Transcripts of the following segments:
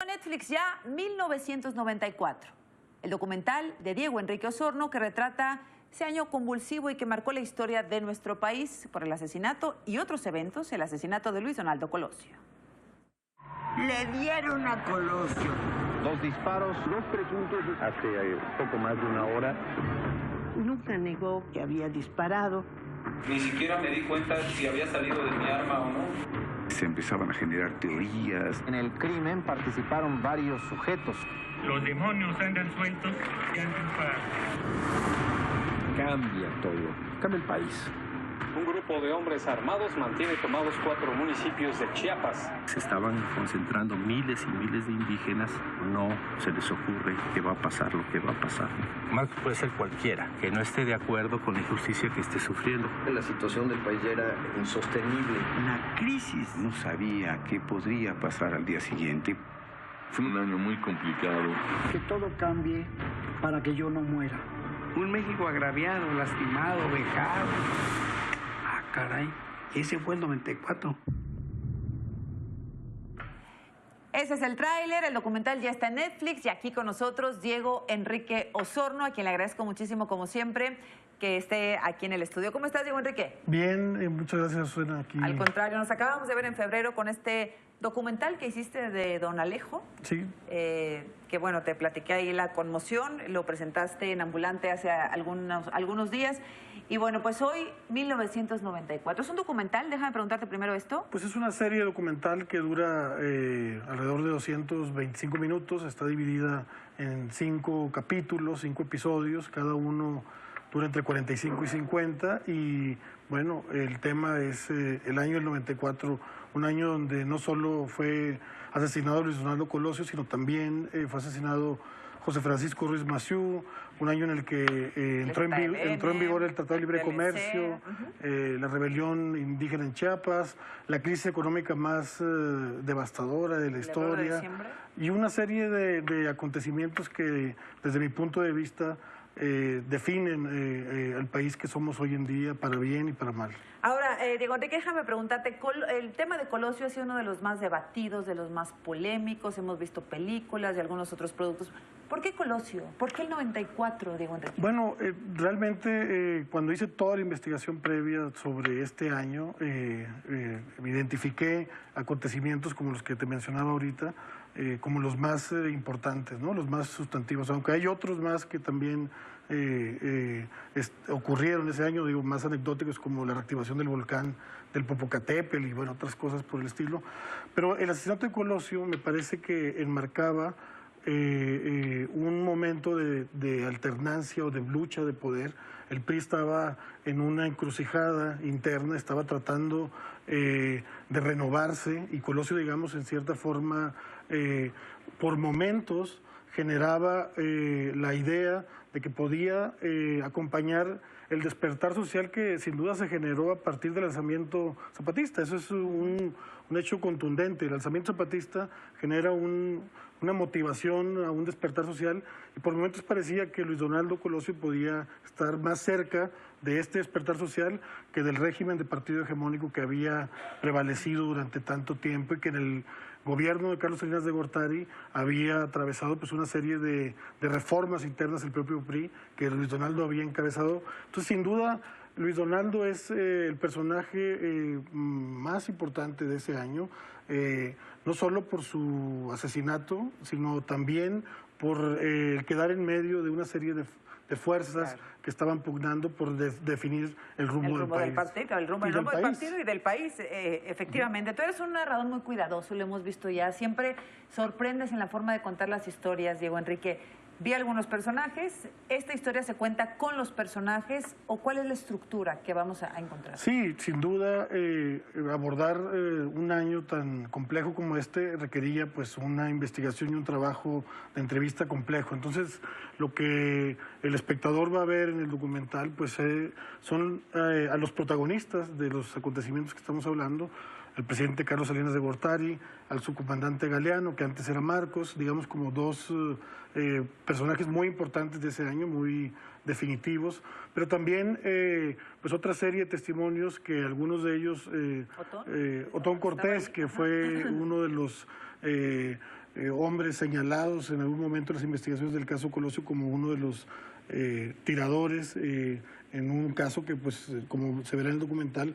Netflix ya 1994, el documental de Diego Enrique Osorno que retrata ese año convulsivo y que marcó la historia de nuestro país por el asesinato y otros eventos, el asesinato de Luis Donaldo Colosio. Le dieron a Colosio 2 disparos, 2 presuntos hace poco más de una hora. Nunca negó que había disparado. Ni siquiera me di cuenta si había salido de mi arma o no. Se empezaban a generar teorías. En el crimen participaron varios sujetos. Los demonios andan sueltos y han triunfado. Cambia todo, cambia el país. Un grupo de hombres armados mantiene tomados 4 municipios de Chiapas. Se estaban concentrando miles y miles de indígenas. No se les ocurre que va a pasar lo que va a pasar. Más puede ser cualquiera que no esté de acuerdo con la injusticia que esté sufriendo. La situación del país ya era insostenible. Una crisis. No sabía qué podría pasar al día siguiente. Fue un año muy complicado. Que todo cambie para que yo no muera. Un México agraviado, lastimado, vejado. Caray, ese fue el 94. Ese es el tráiler, el documental ya está en Netflix y aquí con nosotros Diego Enrique Osorno, a quien le agradezco muchísimo como siempre que esté aquí en el estudio. ¿Cómo estás, Diego Enrique? Bien, muchas gracias, Suena aquí. Al contrario, nos acabamos de ver en febrero con este documental que hiciste de Don Alejo. Sí. Que bueno, te platiqué ahí la conmoción, lo presentaste en Ambulante hace algunos días. Y bueno, pues hoy, 1994. ¿Es un documental? Déjame preguntarte primero esto. Pues es una serie documental que dura alrededor de 225 minutos. Está dividida en 5 capítulos, 5 episodios. Cada uno dura entre 45 y 50. Y bueno, el tema es el año del 94, un año donde no solo fue asesinado Luis Donaldo Colosio, sino también fue asesinado José Francisco Ruiz Massieu, un año en el que entró en vigor el Tratado de Libre Comercio, la rebelión indígena en Chiapas, la crisis económica más devastadora de la historia y una serie de acontecimientos que desde mi punto de vista definen el país que somos hoy en día, para bien y para mal. Ahora, Diego Enrique, déjame preguntarte, el tema de Colosio ha sido uno de los más debatidos, de los más polémicos, hemos visto películas y algunos otros productos. ¿Por qué Colosio? ¿Por qué el 94, Diego Enrique? Bueno, realmente cuando hice toda la investigación previa sobre este año, identifiqué acontecimientos como los que te mencionaba ahorita, como los más importantes, ¿no? Los más sustantivos, aunque hay otros más que también ocurrieron ese año, digo, más anecdóticos, como la reactivación del volcán del Popocatépetl y bueno, otras cosas por el estilo. Pero el asesinato de Colosio me parece que enmarcaba un momento de alternancia o de lucha de poder. El PRI estaba en una encrucijada interna, estaba tratando de renovarse y Colosio, digamos, en cierta forma, por momentos generaba la idea de que podía acompañar el despertar social que sin duda se generó a partir del alzamiento zapatista. Eso es un hecho contundente. El alzamiento zapatista genera una motivación a un despertar social y por momentos parecía que Luis Donaldo Colosio podía estar más cerca de este despertar social que del régimen de partido hegemónico que había prevalecido durante tanto tiempo y que en el gobierno de Carlos Salinas de Gortari había atravesado pues una serie de reformas internas del propio PRI que Luis Donaldo había encabezado. Entonces, sin duda, Luis Donaldo es el personaje más importante de ese año, no solo por su asesinato, sino también por quedar en medio de una serie de fuerzas que estaban pugnando por definir el rumbo del país. El rumbo del partido y del país, efectivamente. Tú eres un narrador muy cuidadoso, lo hemos visto ya. Siempre sorprendes en la forma de contar las historias, Diego Enrique. Vi algunos personajes, ¿esta historia se cuenta con los personajes o cuál es la estructura que vamos a encontrar? Sí, sin duda, abordar un año tan complejo como este requería pues una investigación y un trabajo de entrevista complejo. Entonces, lo que el espectador va a ver en el documental pues son a los protagonistas de los acontecimientos que estamos hablando, al presidente Carlos Salinas de Gortari, al subcomandante Galeano, que antes era Marcos, digamos como dos personajes muy importantes de ese año, muy definitivos, pero también pues otra serie de testimonios que algunos de ellos, Otón Cortés, que fue uno de los hombres señalados en algún momento en las investigaciones del caso Colosio como uno de los tiradores, en un caso que, pues, como se verá en el documental,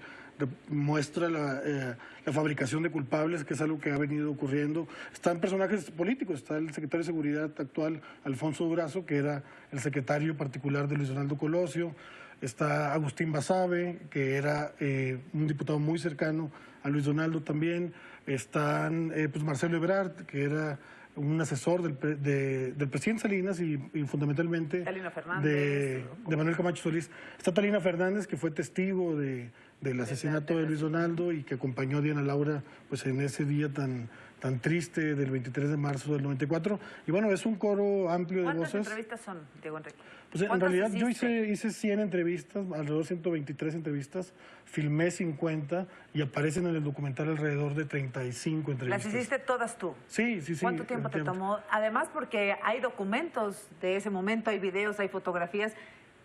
muestra la fabricación de culpables, que es algo que ha venido ocurriendo. Están personajes políticos, está el secretario de Seguridad actual, Alfonso Durazo, que era el secretario particular de Luis Donaldo Colosio, está Agustín Basabe, que era un diputado muy cercano a Luis Donaldo también, están pues Marcelo Ebrard, que era un asesor del presidente Salinas y fundamentalmente de Manuel Camacho Solís. Está Talina Fernández, que fue testigo del asesinato de Luis Donaldo y que acompañó a Diana Laura, pues, en ese día tan triste del 23 de marzo del 94. Y bueno, es un coro amplio de voces. ¿Cuántas entrevistas son, Diego Enrique? Pues en realidad yo hice 100 entrevistas, alrededor de 123 entrevistas, filmé 50 y aparecen en el documental alrededor de 35 entrevistas. ¿Las hiciste todas tú? Sí. ¿Cuánto tiempo te tomó? Además, porque hay documentos de ese momento, hay videos, hay fotografías,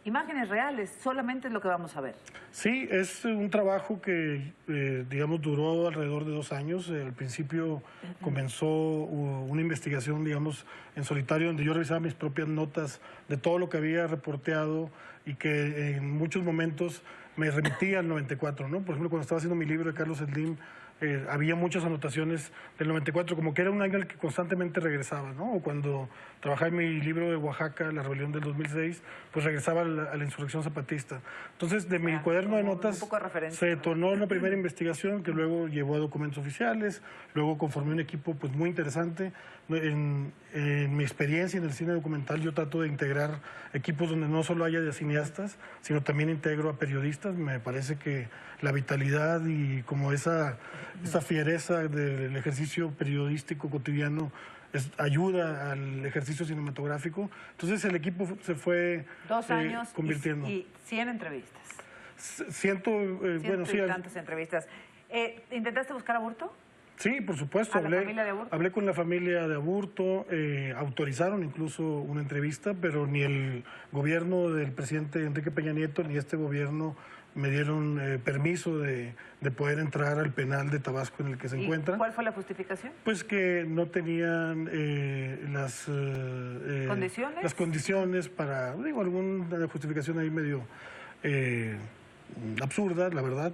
imágenes reales, solamente es lo que vamos a ver. Sí, es un trabajo que, digamos, duró alrededor de 2 años. Al principio comenzó una investigación, digamos, en solitario, donde yo revisaba mis propias notas de todo lo que había reporteado y que en muchos momentos me remitía al 94, ¿no? Por ejemplo, cuando estaba haciendo mi libro de Carlos Slim, había muchas anotaciones del 94, como que era un año al que constantemente regresaba, ¿no? O cuando trabajaba en mi libro de Oaxaca, La Rebelión del 2006, pues regresaba a la insurrección zapatista. Entonces, de mi cuaderno de notas se detonó una primera investigación que luego llevó a documentos oficiales, luego conformé un equipo, pues, muy interesante. En mi experiencia en el cine documental yo trato de integrar equipos donde no solo haya de cineastas, sino también integro a periodistas. Me parece que la vitalidad y como esa fiereza del ejercicio periodístico cotidiano ayuda al ejercicio cinematográfico. Entonces el equipo se fue 2 años convirtiendo. Y 100 entrevistas. Bueno, sí. Tantas entrevistas. ¿Intentaste buscar a Aburto? Sí, por supuesto. Hablé con la familia de Aburto, autorizaron incluso una entrevista, pero ni el gobierno del presidente Enrique Peña Nieto ni este gobierno me dieron permiso de poder entrar al penal de Tabasco en el que se encuentra. ¿Cuál fue la justificación? Pues que no tenían las condiciones para, digo, alguna justificación ahí medio absurda, la verdad,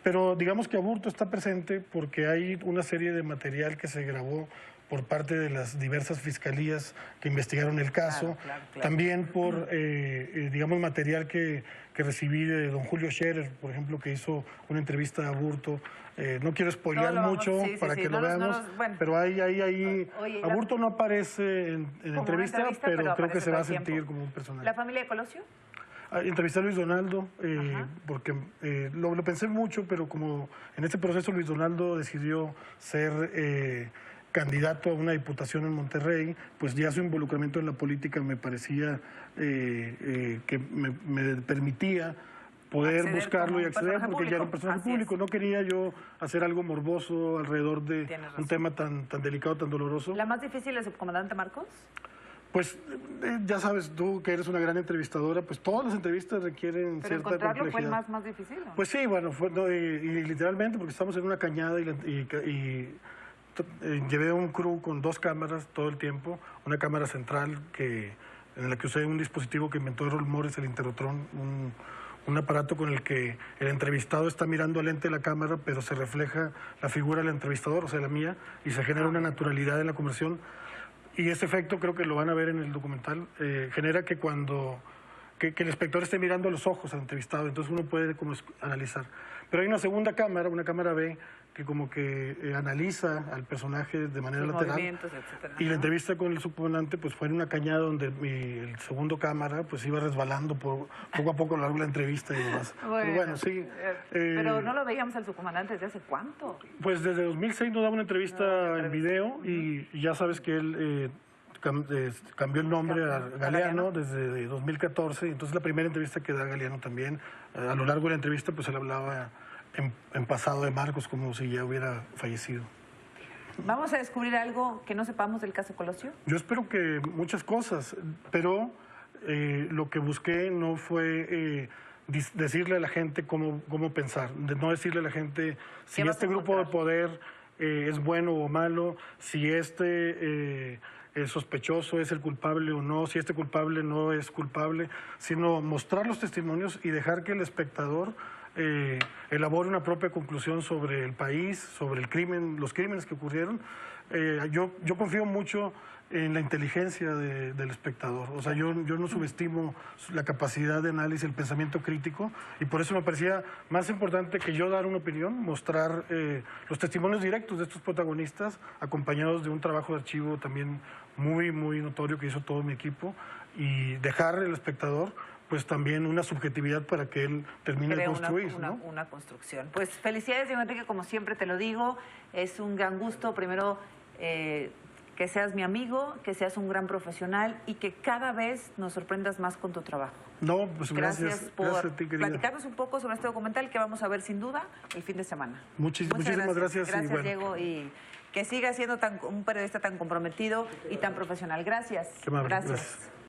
pero digamos que Aburto está presente porque hay una serie de material que se grabó por parte de las diversas fiscalías que investigaron el caso, claro. También por, digamos, material que recibí de don Julio Scherer, por ejemplo, que hizo una entrevista a Aburto. No quiero spoilear mucho para que lo veamos, pero ahí Aburto no aparece en entrevista, pero creo que se va a sentir como un personaje. ¿La familia de Colosio? Entrevisté a Luis Donaldo, porque lo pensé mucho, pero como en este proceso Luis Donaldo decidió ser candidato a una diputación en Monterrey, pues ya su involucramiento en la política me parecía que me permitía poder buscarlo y acceder, porque ya era un personaje público. No quería yo hacer algo morboso alrededor de un tema tan delicado, tan doloroso. ¿La más difícil es el subcomandante Marcos? Pues ya sabes tú que eres una gran entrevistadora, pues todas las entrevistas requieren cierta complejidad. ¿Pero encontrarlo fue el más difícil? ¿No? Pues sí, bueno, y literalmente porque estamos en una cañada y llevé un crew con 2 cámaras todo el tiempo, una cámara central en la que usé un dispositivo que inventó Errol Morris, el Interrotron, un aparato con el que el entrevistado está mirando al lente de la cámara, pero se refleja la figura del entrevistador, o sea, la mía, y se genera una naturalidad en la conversión. Y ese efecto, creo que lo van a ver en el documental, genera que que el espectador esté mirando a los ojos al entrevistado, entonces uno puede como analizar. Pero hay una segunda cámara, una cámara B, que como que analiza al personaje de manera lateral. Etcétera, y la entrevista con el subcomandante pues fue en una cañada donde el segundo cámara pues iba resbalando poco a poco a lo largo de la entrevista y demás. Bueno, sí. Pero no lo veíamos al subcomandante ¿desde hace cuánto? Pues desde 2006 nos daba una entrevista en video y ya sabes que él cambió el nombre a Galeano desde 2014, entonces la primera entrevista que da Galeano también, a lo largo de la entrevista pues él hablaba en pasado de Marcos como si ya hubiera fallecido. ¿Vamos a descubrir algo que no sepamos del caso Colosio? Yo espero que muchas cosas, pero lo que busqué no fue decirle a la gente cómo pensar, no decirle a la gente si este grupo de poder es bueno o malo, si el sospechoso es el culpable o no, si este culpable no es culpable, sino mostrar los testimonios y dejar que el espectador elabore una propia conclusión sobre el país, sobre el crimen, los crímenes que ocurrieron. Yo confío mucho en la inteligencia del espectador. O sea, yo no subestimo la capacidad de análisis, el pensamiento crítico, y por eso me parecía más importante que yo dar una opinión, mostrar los testimonios directos de estos protagonistas, acompañados de un trabajo de archivo también muy, muy notorio que hizo todo mi equipo, y dejar al espectador pues también una subjetividad para que él termine de construir. Una construcción. Pues felicidades, Diego Enrique, como siempre te lo digo, es un gran gusto, primero, que seas mi amigo, que seas un gran profesional y que cada vez nos sorprendas más con tu trabajo. No, pues gracias por gracias a ti, querida. platicarnos un poco sobre este documental que vamos a ver sin duda el fin de semana. Muchísimas gracias. Gracias, y bueno, Diego, y que siga siendo un periodista tan comprometido y tan profesional. Gracias. Qué amable, gracias.